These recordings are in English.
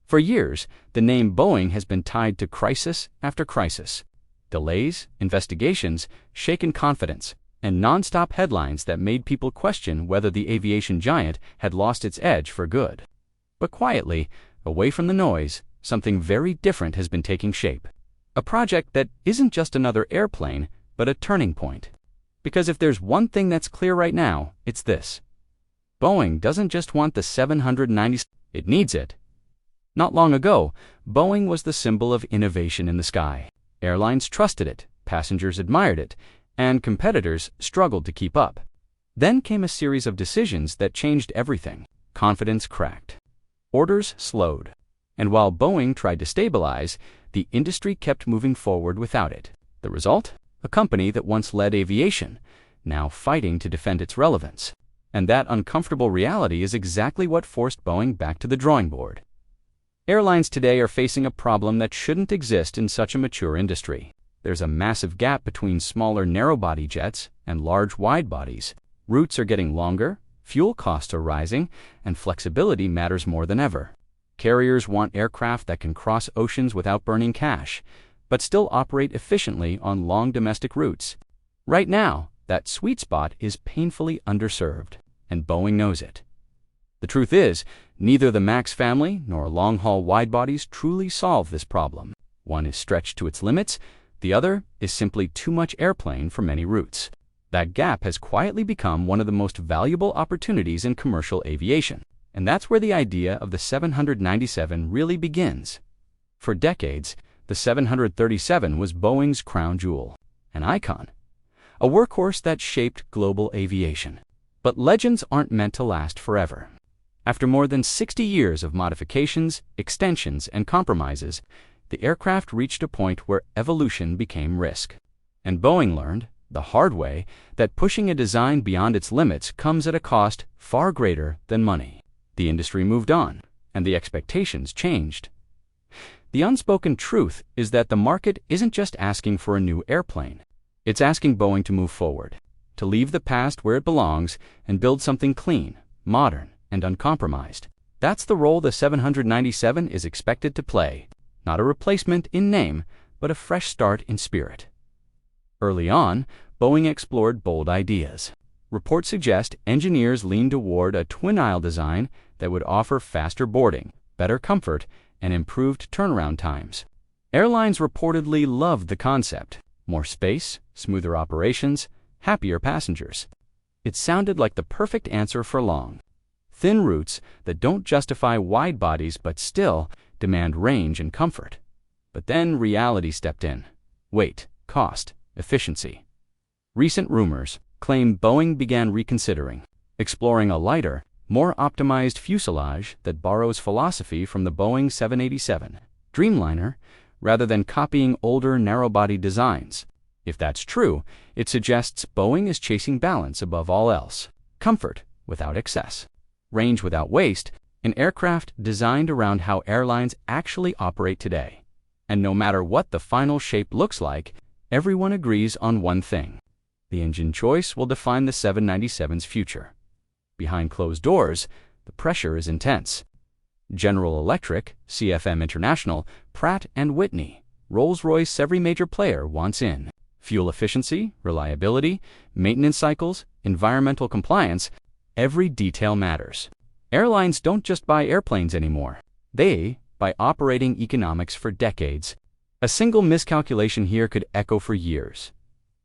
For years, the name Boeing has been tied to crisis after crisis. Delays, investigations, shaken confidence, and non-stop headlines that made people question whether the aviation giant had lost its edge for good. But quietly, away from the noise, something very different has been taking shape. A project that isn't just another airplane, but a turning point. Because if there's one thing that's clear right now, it's this. Boeing doesn't just want the 790, it needs it. Not long ago, Boeing was the symbol of innovation in the sky. Airlines trusted it, passengers admired it, and competitors struggled to keep up. Then came a series of decisions that changed everything. Confidence cracked. Orders slowed. And while Boeing tried to stabilize, the industry kept moving forward without it. The result? A company that once led aviation, now fighting to defend its relevance. And that uncomfortable reality is exactly what forced Boeing back to the drawing board. Airlines today are facing a problem that shouldn't exist in such a mature industry. There's a massive gap between smaller narrow-body jets and large wide-bodies. Routes are getting longer, fuel costs are rising, and flexibility matters more than ever. Carriers want aircraft that can cross oceans without burning cash, but still operate efficiently on long domestic routes. Right now, that sweet spot is painfully underserved, and Boeing knows it. The truth is, neither the MAX family nor long-haul wide-bodies truly solve this problem. One is stretched to its limits, the other is simply too much airplane for many routes. That gap has quietly become one of the most valuable opportunities in commercial aviation, and that's where the idea of the 797 really begins. For decades, the 737 was Boeing's crown jewel, an icon, a workhorse that shaped global aviation. But legends aren't meant to last forever. After more than 60 years of modifications, extensions, and compromises, the aircraft reached a point where evolution became risk. And Boeing learned, the hard way, that pushing a design beyond its limits comes at a cost far greater than money. The industry moved on, and the expectations changed. The unspoken truth is that the market isn't just asking for a new airplane. It's asking Boeing to move forward, to leave the past where it belongs and build something clean, modern, and uncompromised. That's the role the 797 is expected to play. Not a replacement in name, but a fresh start in spirit. Early on, Boeing explored bold ideas. Reports suggest engineers leaned toward a twin-aisle design that would offer faster boarding, better comfort, and improved turnaround times. Airlines reportedly loved the concept. More space, smoother operations, happier passengers. It sounded like the perfect answer for long, thin routes that don't justify wide bodies but still demand range and comfort. But then reality stepped in. Weight, cost, efficiency. Recent rumors claim Boeing began reconsidering, exploring a lighter, more optimized fuselage that borrows philosophy from the Boeing 787 Dreamliner rather than copying older narrow-body designs. If that's true, it suggests Boeing is chasing balance above all else. Comfort without excess. Range without waste, an aircraft designed around how airlines actually operate today. And no matter what the final shape looks like, everyone agrees on one thing. The engine choice will define the 797's future. Behind closed doors, the pressure is intense. General Electric, CFM International, Pratt & Whitney, Rolls-Royce, every major player wants in. Fuel efficiency, reliability, maintenance cycles, environmental compliance, every detail matters. Airlines don't just buy airplanes anymore. They buy operating economics for decades. A single miscalculation here could echo for years.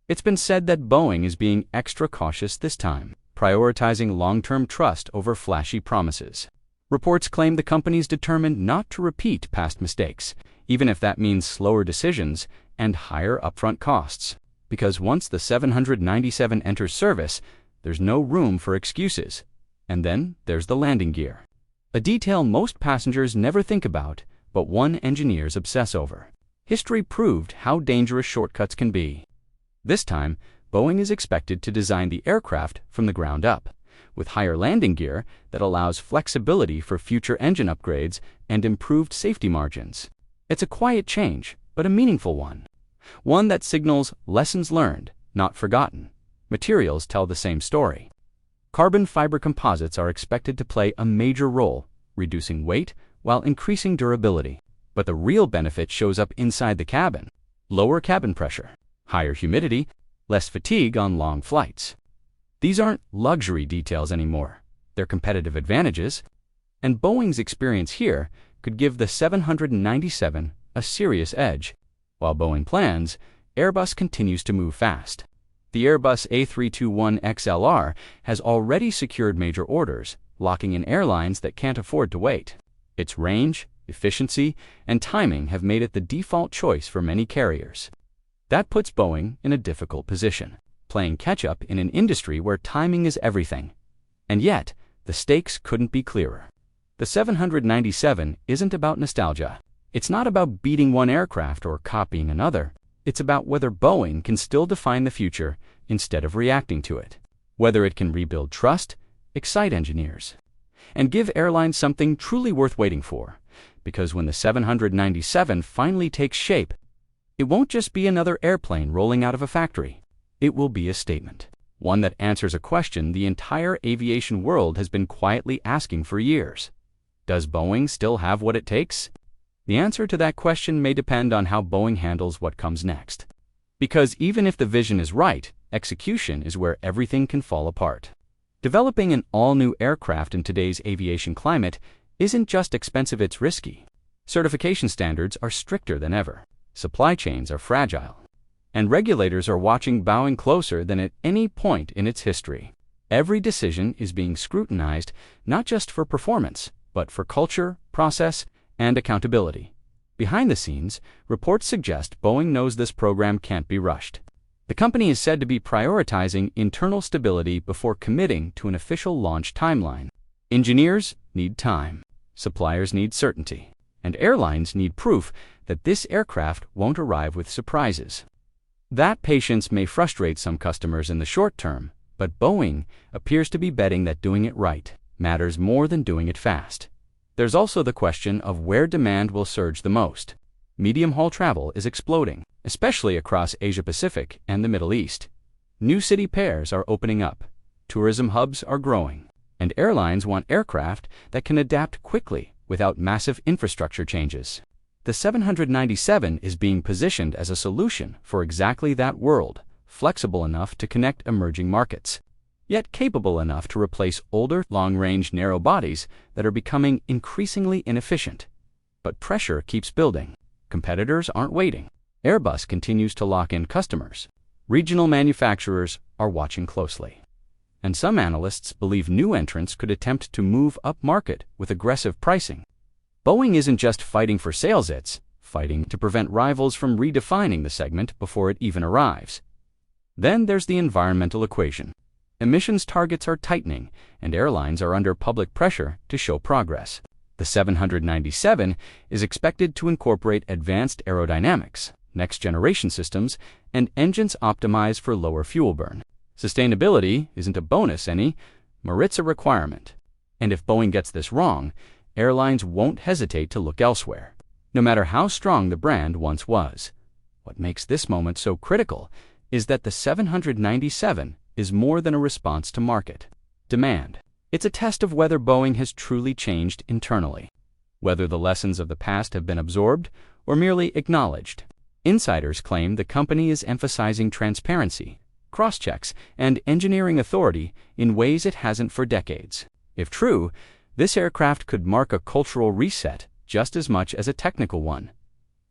It's been said that Boeing is being extra cautious this time, prioritizing long-term trust over flashy promises. Reports claim the company's determined not to repeat past mistakes, even if that means slower decisions and higher upfront costs. Because once the 797 enters service, there's no room for excuses. And then there's the landing gear. A detail most passengers never think about, but one engineers obsess over. History proved how dangerous shortcuts can be. This time, Boeing is expected to design the aircraft from the ground up, with higher landing gear that allows flexibility for future engine upgrades and improved safety margins. It's a quiet change, but a meaningful one. One that signals lessons learned, not forgotten. Materials tell the same story. Carbon fiber composites are expected to play a major role, reducing weight, while increasing durability. But the real benefit shows up inside the cabin. Lower cabin pressure, higher humidity, less fatigue on long flights. These aren't luxury details anymore. They're competitive advantages, and Boeing's experience here could give the 797 a serious edge. While Boeing plans, Airbus continues to move fast. The Airbus A321XLR has already secured major orders, locking in airlines that can't afford to wait. Its range, efficiency, and timing have made it the default choice for many carriers. That puts Boeing in a difficult position, playing catch-up in an industry where timing is everything. And yet, the stakes couldn't be clearer. The 797 isn't about nostalgia. It's not about beating one aircraft or copying another. It's about whether Boeing can still define the future instead of reacting to it. Whether it can rebuild trust, excite engineers, and give airlines something truly worth waiting for. Because when the 797 finally takes shape, it won't just be another airplane rolling out of a factory. It will be a statement. One that answers a question the entire aviation world has been quietly asking for years. Does Boeing still have what it takes? The answer to that question may depend on how Boeing handles what comes next. Because even if the vision is right, execution is where everything can fall apart. Developing an all-new aircraft in today's aviation climate isn't just expensive, it's risky. Certification standards are stricter than ever. Supply chains are fragile. And regulators are watching Boeing closer than at any point in its history. Every decision is being scrutinized, not just for performance, but for culture, process, and accountability. Behind the scenes, reports suggest Boeing knows this program can't be rushed. The company is said to be prioritizing internal stability before committing to an official launch timeline. Engineers need time, suppliers need certainty, and airlines need proof that this aircraft won't arrive with surprises. That patience may frustrate some customers in the short term, but Boeing appears to be betting that doing it right matters more than doing it fast. There's also the question of where demand will surge the most. Medium-haul travel is exploding, especially across Asia-Pacific and the Middle East. New city pairs are opening up, tourism hubs are growing, and airlines want aircraft that can adapt quickly without massive infrastructure changes. The 797 is being positioned as a solution for exactly that world, flexible enough to connect emerging markets, yet capable enough to replace older, long-range narrow bodies that are becoming increasingly inefficient. But pressure keeps building. Competitors aren't waiting. Airbus continues to lock in customers. Regional manufacturers are watching closely. And some analysts believe new entrants could attempt to move upmarket with aggressive pricing. Boeing isn't just fighting for sales, it's fighting to prevent rivals from redefining the segment before it even arrives. Then there's the environmental equation. Emissions targets are tightening, and airlines are under public pressure to show progress. The 797 is expected to incorporate advanced aerodynamics, next-generation systems, and engines optimized for lower fuel burn. Sustainability isn't a bonus anymore, it's a requirement. And if Boeing gets this wrong, airlines won't hesitate to look elsewhere, no matter how strong the brand once was. What makes this moment so critical is that the 797 is more than a response to market demand. It's a test of whether Boeing has truly changed internally, whether the lessons of the past have been absorbed or merely acknowledged. Insiders claim the company is emphasizing transparency, cross-checks, and engineering authority in ways it hasn't for decades. If true, this aircraft could mark a cultural reset just as much as a technical one.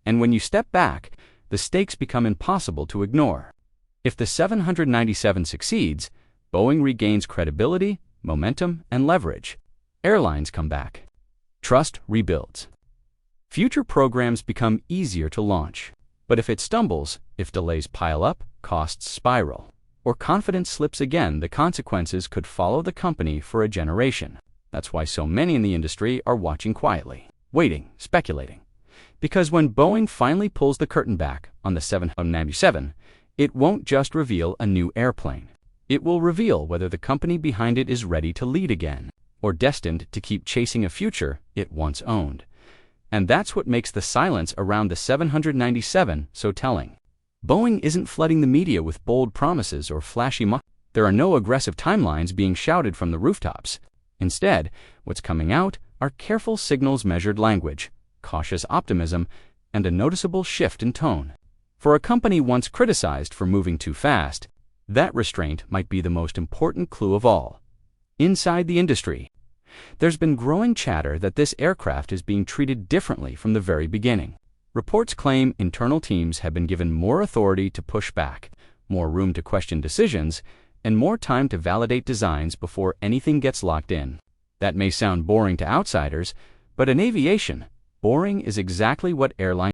And when you step back, the stakes become impossible to ignore. If the 797 succeeds, Boeing regains credibility, momentum, and leverage. Airlines come back. Trust rebuilds. Future programs become easier to launch. But if it stumbles, if delays pile up, costs spiral, or confidence slips again, the consequences could follow the company for a generation. That's why so many in the industry are watching quietly, waiting, speculating. Because when Boeing finally pulls the curtain back on the 797, it won't just reveal a new airplane. It will reveal whether the company behind it is ready to lead again, or destined to keep chasing a future it once owned. And that's what makes the silence around the 797 so telling. Boeing isn't flooding the media with bold promises or flashy There are no aggressive timelines being shouted from the rooftops. Instead, what's coming out are careful signals, measured language, cautious optimism, and a noticeable shift in tone. For a company once criticized for moving too fast, that restraint might be the most important clue of all. Inside the industry, there's been growing chatter that this aircraft is being treated differently from the very beginning. Reports claim internal teams have been given more authority to push back, more room to question decisions, and more time to validate designs before anything gets locked in. That may sound boring to outsiders, but in aviation, boring is exactly what airlines